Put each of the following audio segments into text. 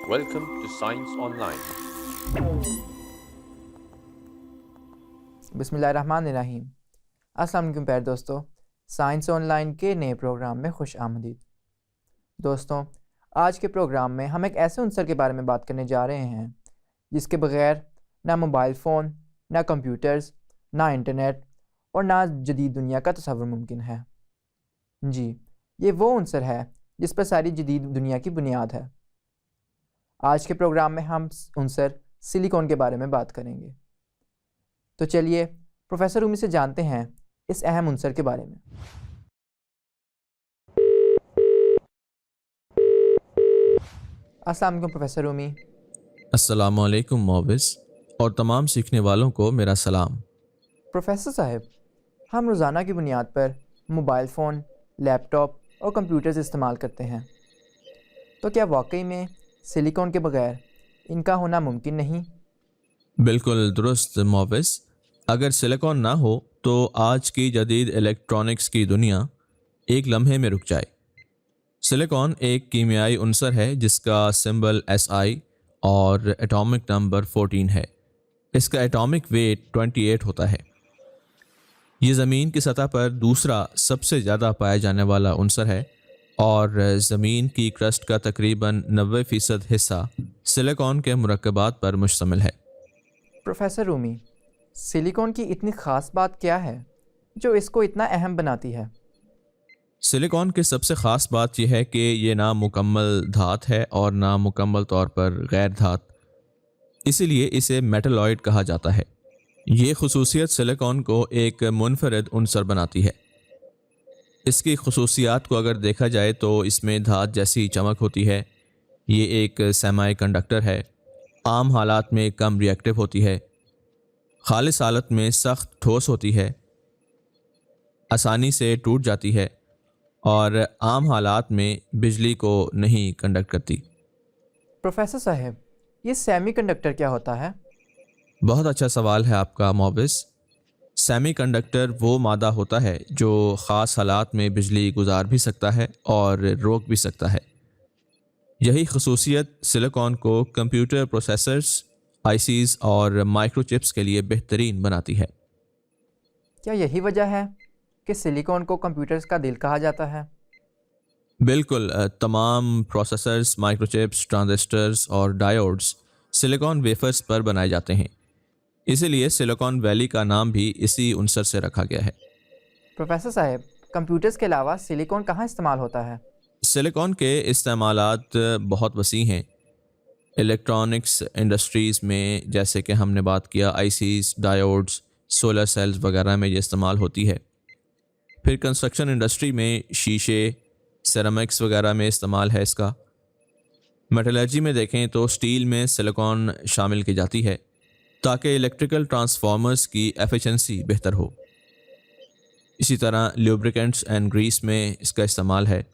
Welcome to Science Online. बिस्मिल्लाहिर्रहमानिर्रहीम। अस्सलाम वालेकुम प्यारे दोस्तों, साइंस ऑनलाइन के नए प्रोग्राम में खुश आमदीद। दोस्तों, आज के प्रोग्राम में हम एक ऐसे अंसर के बारे में बात करने जा रहे हैं जिसके बगैर ना मोबाइल फ़ोन, ना कंप्यूटर्स, ना इंटरनेट और ना जदीद दुनिया का तसव्वुर मुमकिन है। जी, ये वो अंसर है जिस पर सारी जदीद दुनिया की बुनियाद है। आज के प्रोग्राम में हम अंसर सिलिकॉन के बारे में बात करेंगे। तो चलिए प्रोफेसर रूमी से जानते हैं इस अहम अंसर के बारे में। अस्सलाम वालेकुम प्रोफेसर रूमी। अस्सलामु अलैकुम मोविस और तमाम सीखने वालों को मेरा सलाम। प्रोफेसर साहब, हम रोज़ाना की बुनियाद पर मोबाइल फ़ोन, लैपटॉप और कंप्यूटर्स इस्तेमाल करते हैं, तो क्या वाकई में सिलिकॉन के बगैर इनका होना मुमकिन नहीं? बिल्कुल दुरुस्त मोविस, अगर सिलिकॉन ना हो तो आज की जदीद इलेक्ट्रॉनिक्स की दुनिया एक लम्हे में रुक जाए। सिलिकॉन एक कीमियाई उनसर है जिसका सिंबल Si और एटॉमिक नंबर 14 है। इसका एटॉमिक वेट 28 होता है। ये ज़मीन की सतह पर दूसरा सबसे ज़्यादा पाया जाने वाला उनसर है और ज़मीन की क्रस्ट का तकरीबन 90% हिस्सा सिलिकॉन के मुरक्कबात पर मुश्तमिल है। प्रोफेसर रूमी, सिलिकॉन की इतनी ख़ास बात क्या है जो इसको इतना अहम बनाती है? सिलिकॉन की सबसे ख़ास बात यह है कि ये ना मुकम्मल धात है और ना मुकम्मल तौर पर गैर धात, इसीलिए इसे मेटलॉइड कहा जाता है। ये खुसूसियत सिलिकॉन को एक मुनफरिद उनसर बनाती है। इसकी खुसूसियात को अगर देखा जाए तो इसमें धात जैसी चमक होती है। ये एक सेमी कंडक्टर है, आम हालात में कम रिएक्टिव होती है, खालिस हालत में सख्त ठोस होती है, आसानी से टूट जाती है और आम हालात में बिजली को नहीं कंडक्ट करती। प्रोफेसर साहब, ये सेमीकंडक्टर क्या होता है? बहुत अच्छा सवाल है आपका मोविस। सेमीकंडक्टर वो मादा होता है जो ख़ास हालात में बिजली गुजार भी सकता है और रोक भी सकता है। यही खसूसियत सिलिकॉन को कंप्यूटर प्रोसेसर्स, आईसीज़ और माइक्रोचिप्स के लिए बेहतरीन बनाती है। क्या यही वजह है कि सिलिकॉन को कंप्यूटर्स का दिल कहा जाता है? बिल्कुल, तमाम प्रोसेसर्स, माइक्रोचिप्स, ट्रांजिस्टर्स और डायोड्स सिलिकॉन वेफर्स पर बनाए जाते हैं। इसीलिए सिलिकॉन वैली का नाम भी इसी उनसर से रखा गया है। प्रोफेसर साहब, कंप्यूटर्स के अलावा सिलिकॉन कहाँ इस्तेमाल होता है? सिलिकॉन के इस्तेमालात बहुत वसी हैं। इलेक्ट्रॉनिक्स इंडस्ट्रीज़ में, जैसे कि हमने बात किया, आईसीज़, डायोड्स, सोलर सेल्स वगैरह में ये इस्तेमाल होती है। फिर कंस्ट्रक्शन इंडस्ट्री में शीशे, सेरामिक्स वगैरह में इस्तेमाल है इसका। मेटलर्जी में देखें तो स्टील में सिलिकॉन शामिल की जाती है ताकि इलेक्ट्रिकल ट्रांसफार्मर्स की एफिशिएंसी बेहतर हो। इसी तरह ल्यूब्रिकेंट्स एंड ग्रीस में इसका इस्तेमाल है।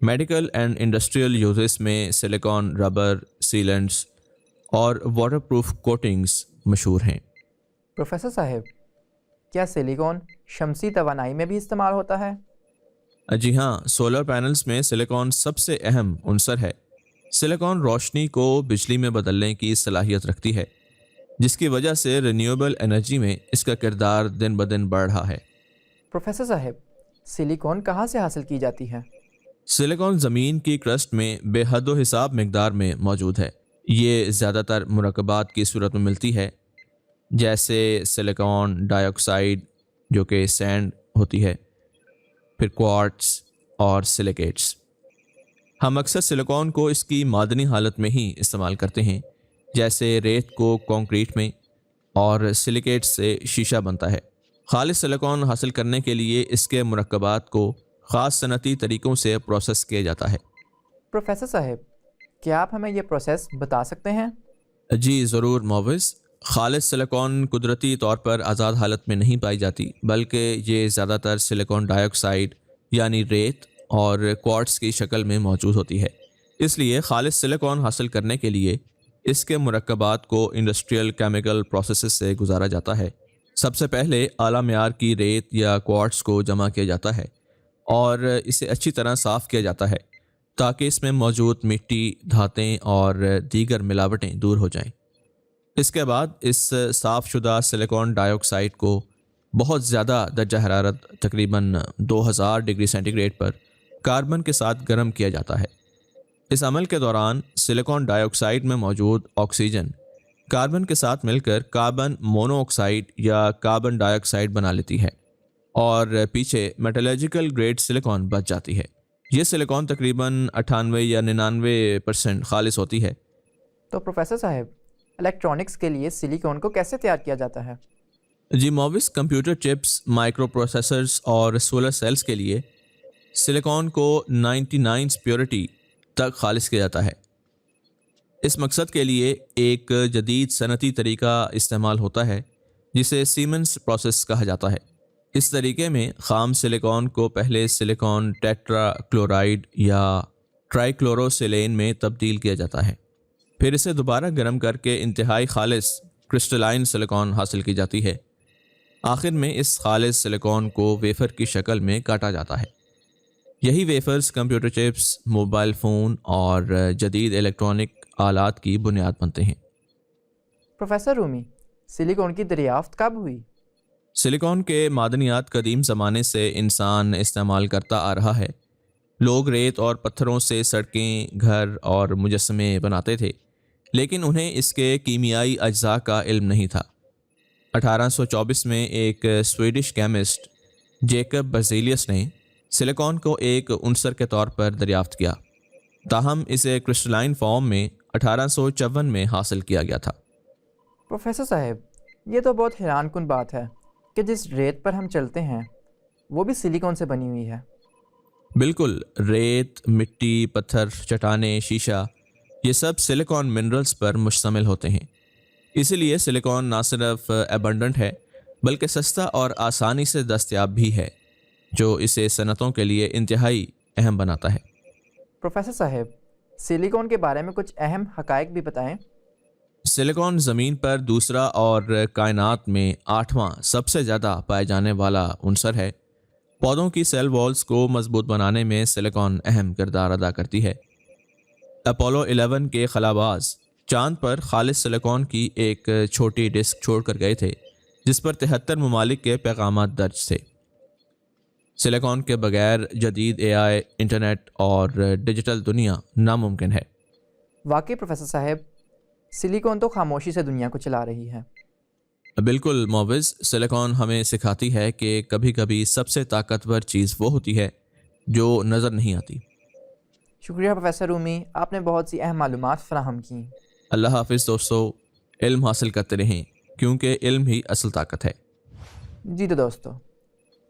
मेडिकल एंड इंडस्ट्रियल यूजेस में सिलिकॉन रबर, सीलेंट्स और वाटरप्रूफ कोटिंग्स मशहूर हैं। प्रोफेसर साहब, क्या सिलिकॉन शमसी तवानाई में भी इस्तेमाल होता है? जी हाँ, सोलर पैनल्स में सिलिकॉन सबसे अहम उनसर है। सिलिकॉन रोशनी को बिजली में बदलने की सलाहियत रखती है, जिसकी वजह से रिन्यूएबल एनर्जी में इसका किरदार दिन ब दिन बढ़ रहा है। प्रोफेसर साहब, सिलिकॉन कहाँ से हासिल की जाती है? सिलिकॉन ज़मीन की क्रस्ट में बेहद हिसाब मकदार में मौजूद है। ये ज़्यादातर मुरक्कबात की सूरत में मिलती है, जैसे सिलिकॉन डाइऑक्साइड जो कि सैंड होती है, फिर क्वार्ट्स और सिलिकेट्स। हम अक्सर सिलिकॉन को इसकी मादनी हालत में ही इस्तेमाल करते हैं, जैसे रेत को कंक्रीट में, और सिलिकेट से शीशा बनता है। खालिस सिलिकॉन हासिल करने के लिए इसके मुरक्कबात को ख़ास सनती तरीक़ों से प्रोसेस किया जाता है। प्रोफेसर साहब, क्या आप हमें ये प्रोसेस बता सकते हैं? जी ज़रूर मोविस। खालिस सिलिकॉन कुदरती तौर पर आज़ाद हालत में नहीं पाई जाती, बल्कि ये ज़्यादातर सिलिकॉन डाइऑक्साइड यानी रेत और क्वार्ट्स की शक्ल में मौजूद होती है। इसलिए खालिस सिलिकॉन हासिल करने के लिए इसके मुरक्कबात को इंडस्ट्रियल केमिकल प्रोसेसेस से गुजारा जाता है। سب سے پہلے اعلیٰ معیار کی ریت یا کوارٹز کو جمع کیا جاتا ہے اور اسے اچھی طرح صاف کیا جاتا ہے تاکہ اس میں موجود مٹی، دھاتیں اور دیگر ملاوٹیں دور ہو جائیں۔ اس کے بعد اس صاف شدہ سلیکان ڈائی آکسائڈ کو بہت زیادہ درجہ حرارت تقریباً 2000 ڈگری سینٹی گریڈ پر کاربن کے ساتھ گرم کیا جاتا ہے۔ اس عمل کے دوران سلیکان ڈائی آکسائڈ میں موجود آکسیجن کاربن کے ساتھ مل کر کاربن مونو آکسائڈ یا کاربن ڈائی آکسائڈ بنا لیتی ہے اور پیچھے میٹالرجیکل گریڈ سلیکان بچ جاتی ہے۔ یہ سلیکان تقریباً 98 یا 99% خالص ہوتی ہے۔ تو پروفیسر صاحب، الیکٹرانکس کے لیے سلیکون کو کیسے تیار کیا جاتا ہے؟ جی مووس کمپیوٹر چپس، مائکرو پروسیسرز اور سولر سیلز کے لیے سلیکان کو 99 پیورٹی تک خالص کیا جاتا ہے۔ اس مقصد کے لیے ایک جدید صنعتی طریقہ استعمال ہوتا ہے جسے سیمنس پروسیس کہا جاتا ہے۔ اس طریقے میں خام سلیکان کو پہلے سلیکان ٹیٹرا کلورائڈ یا ٹرائی کلوروسیلین میں تبدیل کیا جاتا ہے، پھر اسے دوبارہ گرم کر کے انتہائی خالص کرسٹلائن سلیکان حاصل کی جاتی ہے۔ آخر میں اس خالص سلیکان کو ویفر کی شکل میں کاٹا جاتا ہے۔ یہی wafers computer chips, mobile phone اور جدید الیکٹرانک آلات کی بنیاد بنتے ہیں۔ پروفیسر رومی، سلیکون کی دریافت کب ہوئی؟ سلیکان کے معدنیات قدیم زمانے سے انسان استعمال کرتا آ رہا ہے۔ لوگ ریت اور پتھروں سے سڑکیں، گھر اور مجسمے بناتے تھے، لیکن انہیں اس کے کیمیائی اجزاء کا علم نہیں تھا۔ 1824 میں ایک سویڈش کیمسٹ جیکب برزیلیس نے سلیکان کو ایک عنصر کے طور پر دریافت کیا، تاہم اسے کرسٹلائن فارم میں 1854 میں حاصل کیا گیا تھا۔ پروفیسر صاحب، یہ تو بہت حیران کن بات ہے کہ جس ریت پر ہم چلتے ہیں وہ بھی سلیکون سے بنی ہوئی ہے۔ بالکل، ریت، مٹی، پتھر، چٹانیں، شیشہ، یہ سب سلیکان منرلز پر مشتمل ہوتے ہیں۔ اسی لیے سلیکان نہ صرف ایبنڈنٹ ہے بلکہ سستا اور آسانی سے دستیاب بھی ہے، جو اسے صنعتوں کے لیے انتہائی اہم بناتا ہے۔ پروفیسر صاحب، سلیکون کے بارے میں کچھ اہم حقائق بھی بتائیں۔ سلیکان زمین پر دوسرا اور کائنات میں 8واں سب سے زیادہ پائے جانے والا عنصر ہے۔ پودوں کی سیل والز کو مضبوط بنانے میں سلیکان اہم کردار ادا کرتی ہے۔ اپولو 11 کے خلاباز چاند پر خالص سلیکان کی ایک چھوٹی ڈسک چھوڑ کر گئے تھے جس پر 73 ممالک کے پیغامات درج تھے۔ سلیکان کے بغیر جدید AI، انٹرنیٹ اور ڈیجیٹل دنیا ناممکن ہے۔ واقعی پروفیسر صاحب، سلیکون تو خاموشی سے دنیا کو چلا رہی ہے۔ بالکل معوض، سلیکان ہمیں سکھاتی ہے کہ کبھی کبھی سب سے طاقتور چیز وہ ہوتی ہے جو نظر نہیں آتی۔ شکریہ پروفیسر رومی، آپ نے بہت سی اہم معلومات فراہم کیں۔ اللہ حافظ دوستو، علم حاصل کرتے رہیں کیونکہ علم ہی اصل طاقت ہے۔ جی تو دوستو،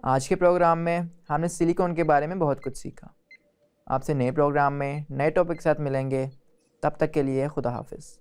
آج کے پروگرام میں ہم نے سلیکون کے بارے میں بہت کچھ سیکھا۔ آپ سے نئے پروگرام میں نئے ٹاپک کے ساتھ ملیں گے، تب تک کے لیے خدا حافظ۔